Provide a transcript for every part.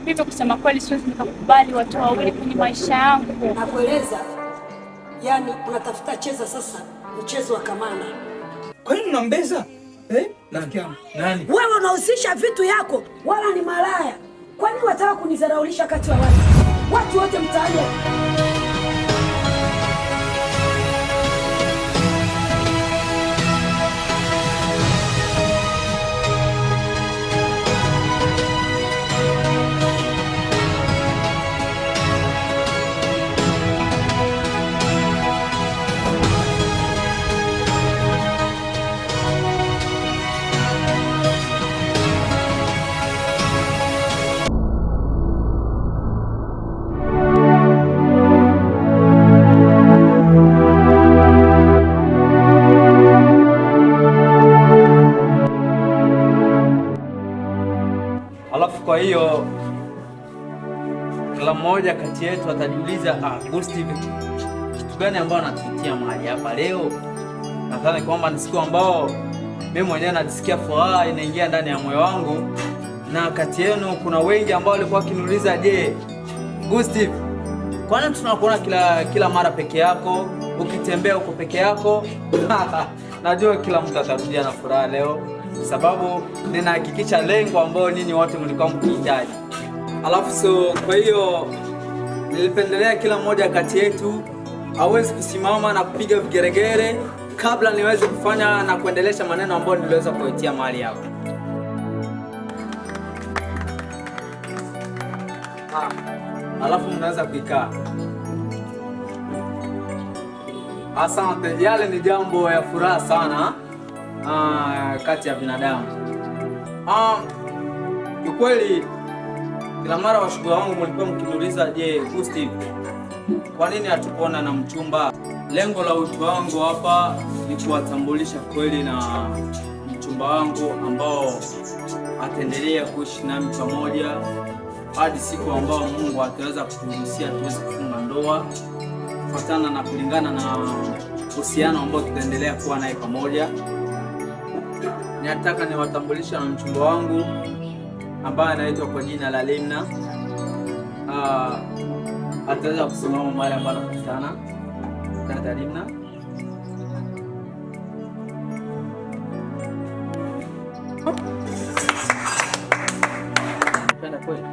Hivyo kusema kweli siwezi nikakubali watu wawili kwenye maisha yangu. Nakueleza, yani unatafuta cheza sasa mchezo wa kamana. Kwa nini unambeza? Rafiki yangu. Nani? Wewe unahusisha vitu yako wala ni malaya. Kwa nini wataka kunizaraulisha kati wa watu wote mtaani? Kwa hiyo kila mmoja kati yetu atajiuliza, Gusti, kitu gani ambao anatuitia mahali hapa leo? Nadhani kwamba ni siku ambao mimi mwenyewe najisikia furaha inaingia ndani ya moyo wangu, na kati yenu kuna wengi ambao walikuwa wakiniuliza, je, Gusti, kwani tunakuona kila mara peke yako, ukitembea uko peke yako? Najua kila mtu atarudia na furaha leo, sababu ninahakikisha lengo ambao nini wote mlikuwa mkihitaji. Kwa hiyo nilipendelea kila mmoja kati yetu aweze kusimama na kupiga vigeregere kabla niweze kufanya na kuendelesha maneno ambayo niliweza kuitia mahali hapo. Mnaweza kuikaa. Asante, yale ni jambo ya furaha sana kati ya binadamu. Ukweli kila mara washughuli wangu mlikuwa mkiniuliza, je, Gusti, kwa nini hatukuona na mchumba? Lengo la wito wangu hapa ni kuwatambulisha kweli na mchumba wangu ambao ataendelea kuishi nami pamoja hadi siku ambao Mungu ataweza kuturuhusia tuweze kufunga ndoa kufuatana na kulingana na uhusiano ambao tutaendelea kuwa naye pamoja. Nataka niwatambulishe na mchumba wangu ambaye anaitwa kwa jina la Limna. Ataweza kusimama mahali ambapo anakutana. Dada Limna. Kwenda kweli.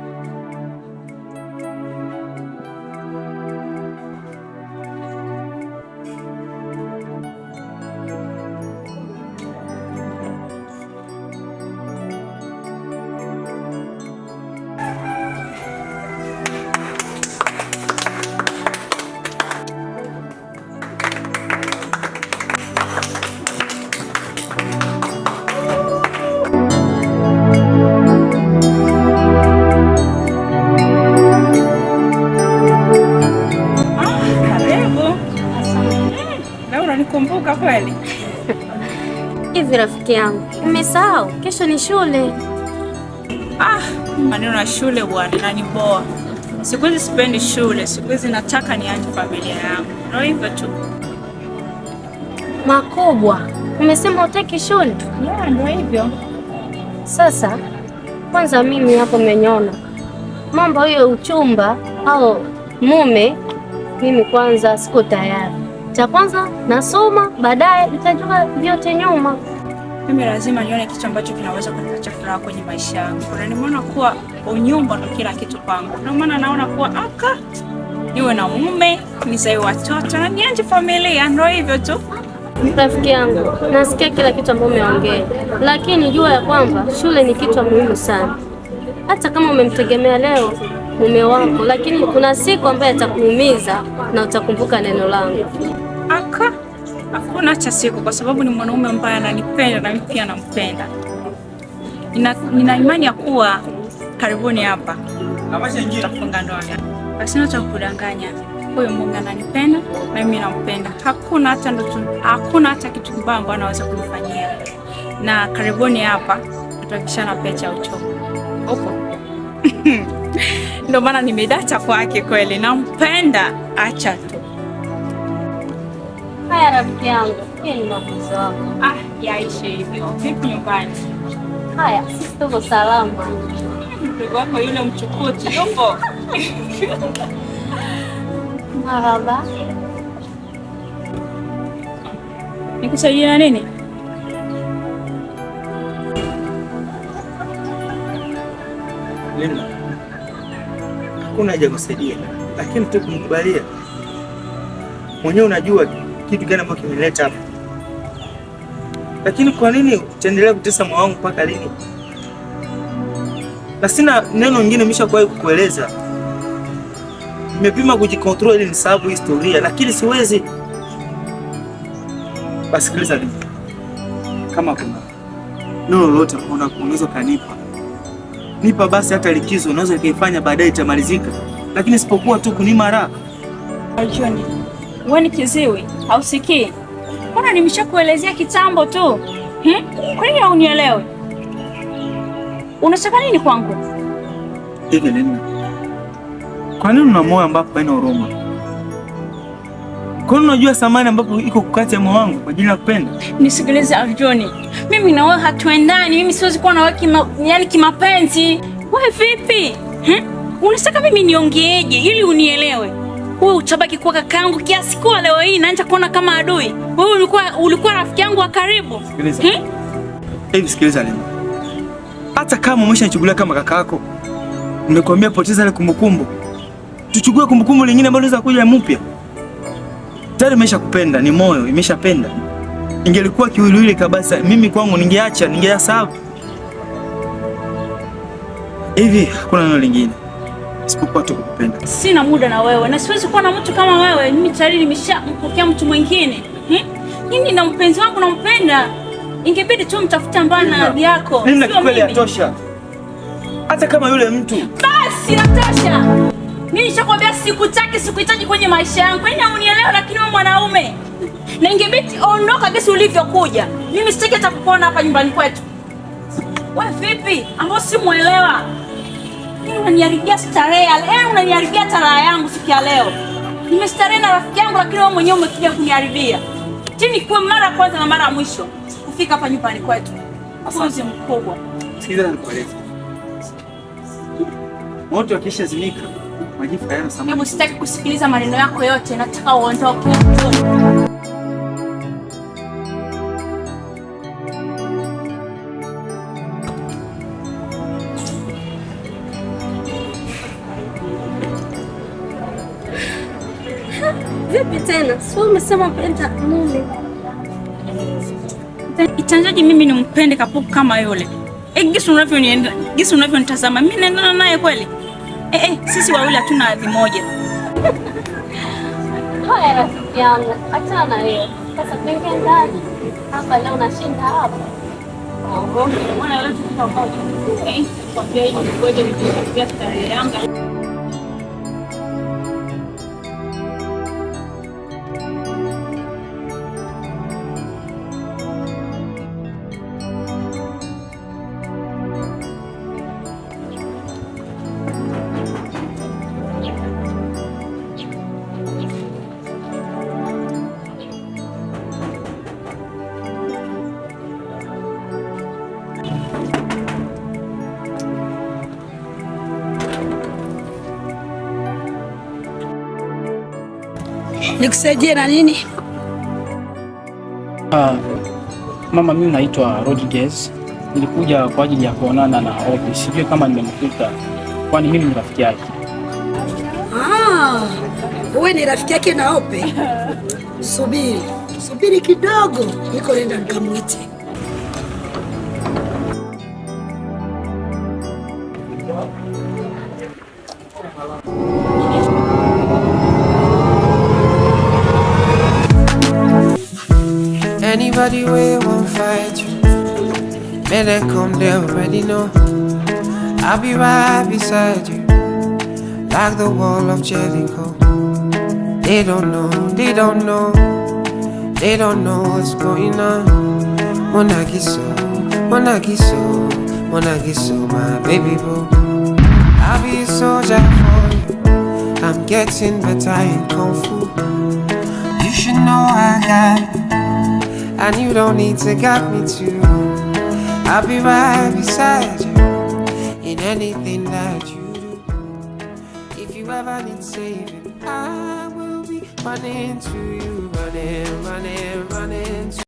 Kumbuka kweli. Hivi rafiki yangu, umesahau kesho ni shule? Maneno ya shule bwana inaniboa. Siku hizi sipendi shule, siku hizi nataka nianze familia yangu. Ndio hivyo tu. Makubwa, umesema utaki shule? Ndio hivyo. Sasa kwanza mimi hapo menyona mambo hiyo uchumba au mume, mimi kwanza siko tayari. Cha kwanza nasoma, baadaye nitajua vyote nyuma. Mimi lazima nione kitu ambacho kinaweza kunipatia furaha kwenye maisha yangu. Na nimeona kuwa unyumba ndio kila kitu kwangu. Ndio maana naona kuwa niwe na mume, nizae watoto na nianze familia. Ndio hivyo tu. Rafiki yangu, nasikia kila kitu ambacho umeongea, lakini jua ya kwamba shule ni kitu muhimu sana. Hata kama umemtegemea leo mume wako, lakini kuna siku ambayo atakuumiza na utakumbuka neno langu. Hakuna cha siku, kwa sababu ni mwanaume ambaye ananipenda na mimi pia nampenda. Nina imani ya kuwa karibuni hapa tutafunga ndoa. Basi nataka kudanganya, huyo mume ananipenda na mimi nampenda. Hakuna hata kitu kibaya ambacho anaweza kunifanyia. Na karibuni hapa tutakishana pecha uchovu. Upo? Ndio maana nimedata kwake kweli, nampenda, acha tu. Haya rafiki yangu, hii ni maamuzi wako. Yaishe hivyo. Vipi nyumbani? Haya, sisi tuko salama. Mdogo wako yule mchukuzi yupo? Marhaba. Nikusaidie na nini? Lina, hakuna haja kusaidia, lakini tu kumkubalia mwenyewe. Unajua kitu gani ambacho kimeleta hapa, lakini kwa nini utaendelea kutesa moyo wangu mpaka lini? Na sina neno lingine nimeshakuwahi kukueleza. Nimepima kujikontrol ili nisahau historia, lakini siwezi. Basi sikiliza Lina, kama kuna neno lolote unaweza kanipa, nipa basi. Hata likizo unaweza kuifanya baadaye, itamalizika, lakini sipokuwa tu kunima raha. John, wewe ni kiziwi, hausikii? Mbona nimeshakuelezea kitambo tu? Kwa nini haunielewi? Unataka nini kwangu? Hivi Lina, kwa nini una moyo ambapo haina huruma? Kwa nini unajua samani ambapo iko kukati ya moyo wangu kwa ajili ya kupenda? Nisikilize Arjuni, mimi na wewe hatuendani. Mimi siwezi kuwa na wewe kimapenzi. Wewe vipi? Unataka mimi niongeeje ili unielewe? Wewe utabaki kuwa kakaangu kiasi kwa leo hii naanza kuona kama adui. Wewe ulikuwa rafiki yangu wa karibu. Sikiliza. Sikiliza Lina. Hata kama umeshanichukulia kama kakaako, nimekwambia poteza ile kumbukumbu. Tuchukue kumbukumbu lingine ambalo linaweza kuja mpya. Tayari nimeshakupenda, ni moyo imeshapenda. Ingelikuwa kiwiliwili kabisa, mimi kwangu ningeasahau. Hivi hakuna neno lingine isipokuwa tu kukupenda. Sina muda na wewe na siwezi kuwa na mtu kama wewe. Mimi tayari nimeshampokea mtu mwingine. Mimi na mpenzi wangu nampenda. Ingebidi tu mtafuta mbali na hadhi yako. Mimi na kweli yatosha. Hata kama yule mtu. Basi yatosha. Mimi nishakwambia sikuhitaji kwenye maisha yangu. Kwa nini unielewa? Lakini wewe mwanaume. Na ingebidi ondoka kabisa ulivyokuja. Mimi sitaki hata kukuona hapa nyumbani kwetu. Wewe vipi? Ambao simuelewa. Mimi unaniharibia starehe. Unaniharibia tarehe yangu siku ya leo. Nimestarehe na rafiki yangu lakini wewe mwenyewe umekuja kuniharibia. Tini kwa mara kwanza na mara mwisho kufika hapa nyumbani kwetu. Afuzi mkubwa. Sikiliza nikueleze. Moto wakisha zimika, majifu hayana samani. Hebu sitaki kusikiliza maneno yako yote, nataka uondoke. Vipi tena? Sio umesema mpenda mume. Itanjaji mimi nimpende kapuku kama yule. Gisi unavyonitazama mimi naendana naye kweli? Sisi wawili hatuna hadhi moja. Haya rafiki yangu, achana na hiyo. Sasa tuingie ndani. Hapa leo nashinda hapa. Mbona leo tuko pamoja? Kwa hiyo ngoja nikuambie tarehe yangu. Nikusaidie na nini? Mama, mimi naitwa Rodriguez. Nilikuja kwa ajili ya kuonana na Obi. Sijui kama nimemkuta, kwani mimi ni rafiki yake. Wewe ni rafiki yake na Ope? Subiri kidogo, niko nenda nikamwite. Anybody we won't fight you, may they come, they already know. I'll be right beside you, like the wall of Jericho. They don't know what's going on. Wanna get so, my baby boo. I'll be a soldier for you, I'm getting better in Kung Fu. You should know I got it, and you don't need to guide me too. I'll be right beside you in anything that you do. If you ever need saving, I will be running to you.